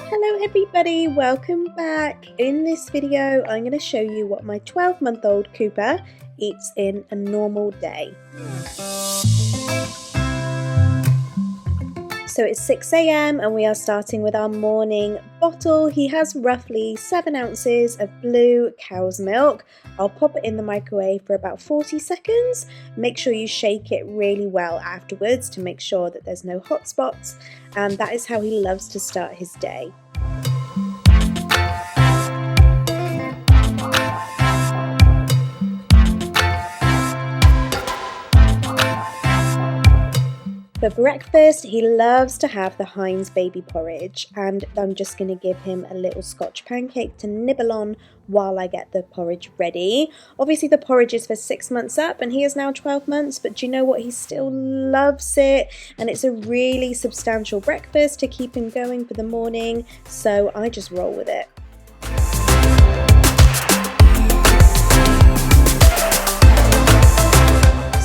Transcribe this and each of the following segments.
Hello everybody, welcome back. In this video I'm going to show you what my 12-month-old Cooper eats in a normal day. So it's 6 AM and we are starting with our morning bottle. He has roughly 7 ounces of blue cow's milk. I'll pop it in the microwave for about 40 seconds. Make sure you shake it really well afterwards to make sure that there's no hot spots. And that is how he loves to start his day. For breakfast, he loves to have the Heinz baby porridge, and I'm just going to give him a little Scotch pancake to nibble on while I get the porridge ready. Obviously the porridge is for 6 months up and he is now 12 months, but do you know what? He still loves it, and it's a really substantial breakfast to keep him going for the morning, so I just roll with it.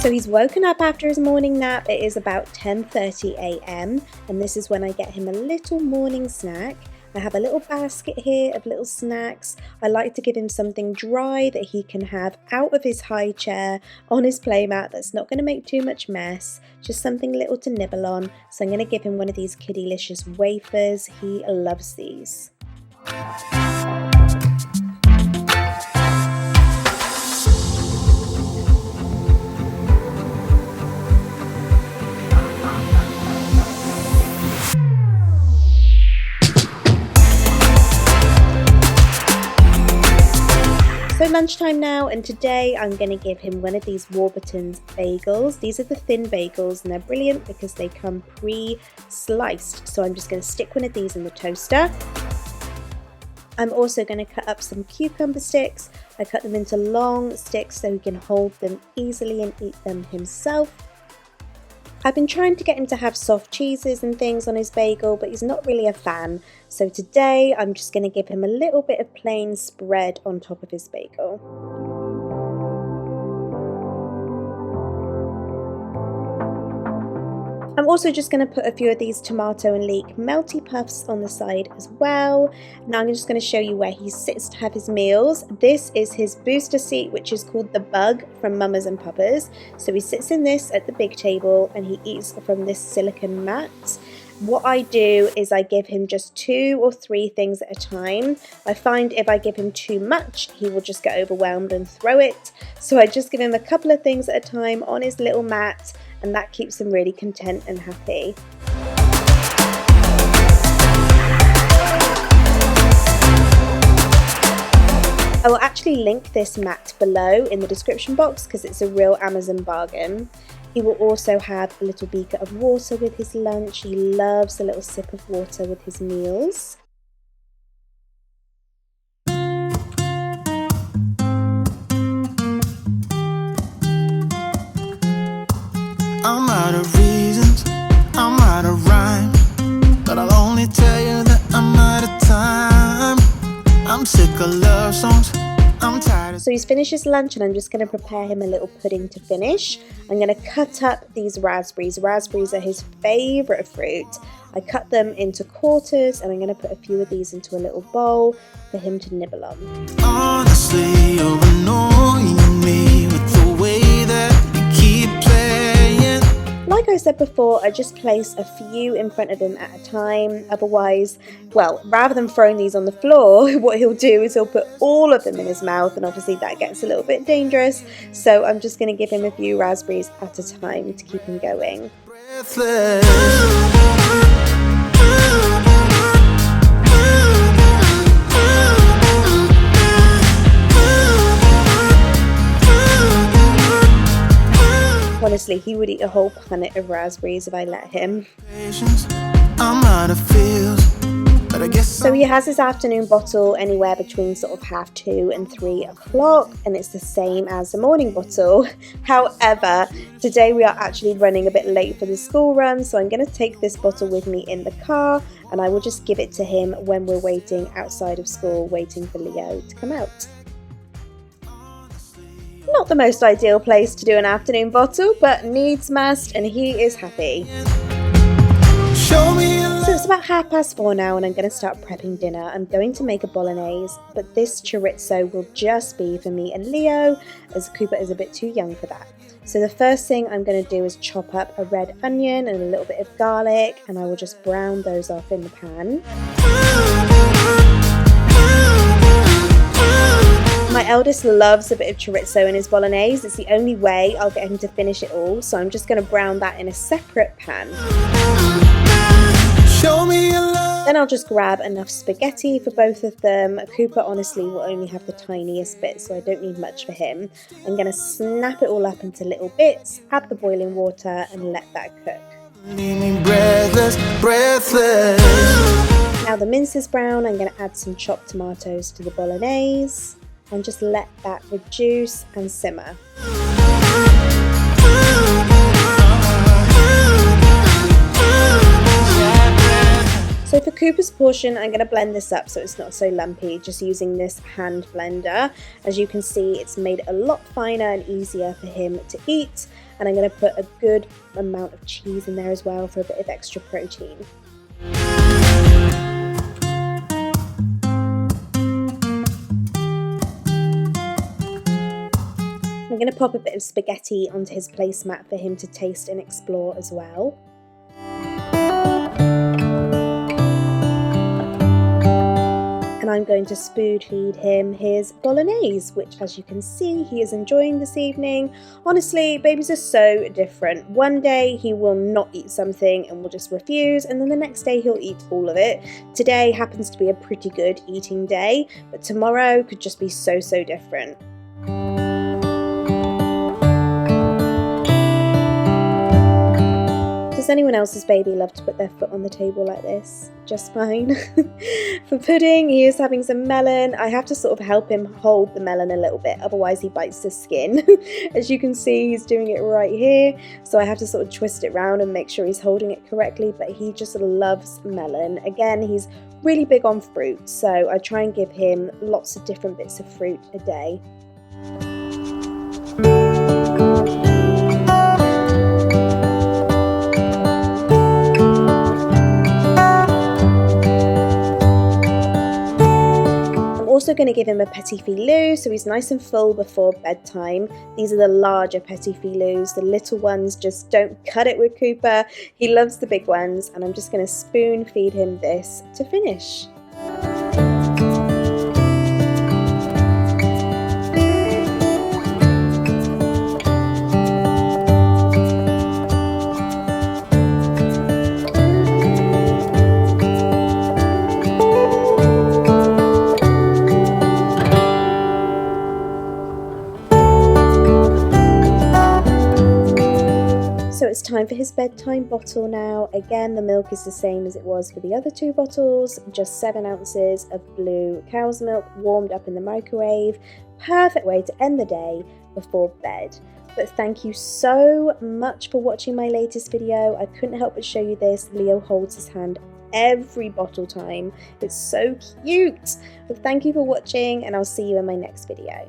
So he's woken up after his morning nap. It is about 10:30 AM and this is when I get him a little morning snack. I have a little basket here of little snacks. I like to give him something dry that he can have out of his high chair on his playmat that's not going to make too much mess, just something little to nibble on. So I'm going to give him one of these Kiddylicious wafers. He loves these. So lunchtime now, and today I'm going to give him one of these Warburton's bagels. These are the thin bagels and they're brilliant because they come pre-sliced. So I'm just going to stick one of these in the toaster. I'm also going to cut up some cucumber sticks. I cut them into long sticks so he can hold them easily and eat them himself. I've been trying to get him to have soft cheeses and things on his bagel, but he's not really a fan. So today I'm just going to give him a little bit of plain spread on top of his bagel. I'm also just going to put a few of these tomato and leek melty puffs on the side as well. Now I'm just going to show you where he sits to have his meals. This is his booster seat, which is called the Bug from Mamas and Papas. So he sits in this at the big table and he eats from this silicone mat. What I do is I give him just 2 or 3 things at a time. I find if I give him too much, he will just get overwhelmed and throw it. So I just give him a couple of things at a time on his little mat, and that keeps him really content and happy. I will actually link this mat below in the description box because it's a real Amazon bargain. He will also have a little beaker of water with his lunch. He loves a little sip of water with his meals. I'm out of reasons, I'm out of rhyme, but I'll only tell you that I'm out of time. I'm sick of love songs, I'm tired of... So he's finished his lunch and I'm just going to prepare him a little pudding to finish. I'm going to cut up these raspberries. Raspberries are his favourite fruit. I cut them into quarters and I'm going to put a few of these into a little bowl for him to nibble on. Honestly, you're annoying me with the way that you keep playing. Like I said before, I just place a few in front of him at a time. Otherwise, well, rather than throwing these on the floor, what he'll do is he'll put all of them in his mouth, and obviously that gets a little bit dangerous. So I'm just going to give him a few raspberries at a time to keep him going. Breathless. Honestly, he would eat a whole planet of raspberries if I let him. I'm out of feels, but I guess so he has his afternoon bottle anywhere between sort of 2:30 and 3 o'clock, and it's the same as the morning bottle. However, today we are actually running a bit late for the school run, so I'm going to take this bottle with me in the car, and I will just give it to him when we're waiting outside of school, waiting for Leo to come out. Not the most ideal place to do an afternoon bottle, but needs must, and he is happy. So it's about 4:30 now and I'm going to start prepping dinner. I'm going to make a bolognese, but this chorizo will just be for me and Leo, as Cooper is a bit too young for that. So the first thing I'm going to do is chop up a red onion and a little bit of garlic, and I will just brown those off in the pan. My eldest loves a bit of chorizo in his bolognese. It's the only way I'll get him to finish it all, so I'm just going to brown that in a separate pan. Then I'll just grab enough spaghetti for both of them. Cooper honestly will only have the tiniest bit, so I don't need much for him. I'm going to snap it all up into little bits, add the boiling water and let that cook. Now the mince is brown, I'm going to add some chopped tomatoes to the bolognese and just let that reduce and simmer. So for Cooper's portion, I'm going to blend this up so it's not so lumpy, just using this hand blender. As you can see, it's made a lot finer and easier for him to eat. And I'm going to put a good amount of cheese in there as well for a bit of extra protein. I'm going to pop a bit of spaghetti onto his placemat for him to taste and explore as well. And I'm going to spoon feed him his bolognese, which, as you can see, he is enjoying this evening. Honestly, babies are so different. One day he will not eat something and will just refuse, and then the next day he'll eat all of it. Today happens to be a pretty good eating day, but tomorrow could just be so different. Does anyone else's baby love to put their foot on the table like this? Just mine. For pudding, he is having some melon. I have to sort of help him hold the melon a little bit, otherwise he bites the skin. As you can see, he's doing it right here. So I have to sort of twist it around and make sure he's holding it correctly, but he just loves melon. Again, he's really big on fruit, so I try and give him lots of different bits of fruit a day. Also going to give him a petit filou so he's nice and full before bedtime. These are the larger petit filous. The little ones just don't cut it with Cooper. He loves the big ones, and I'm just going to spoon feed him this to finish. So it's time for his bedtime bottle now. Again, the milk is the same as it was for the other 2 bottles, just 7 ounces of blue cow's milk warmed up in the microwave. Perfect way to end the day before bed. But thank you so much for watching my latest video. I couldn't help but show you this. Leo holds his hand every bottle time. It's so cute. But thank you for watching, and I'll see you in my next video.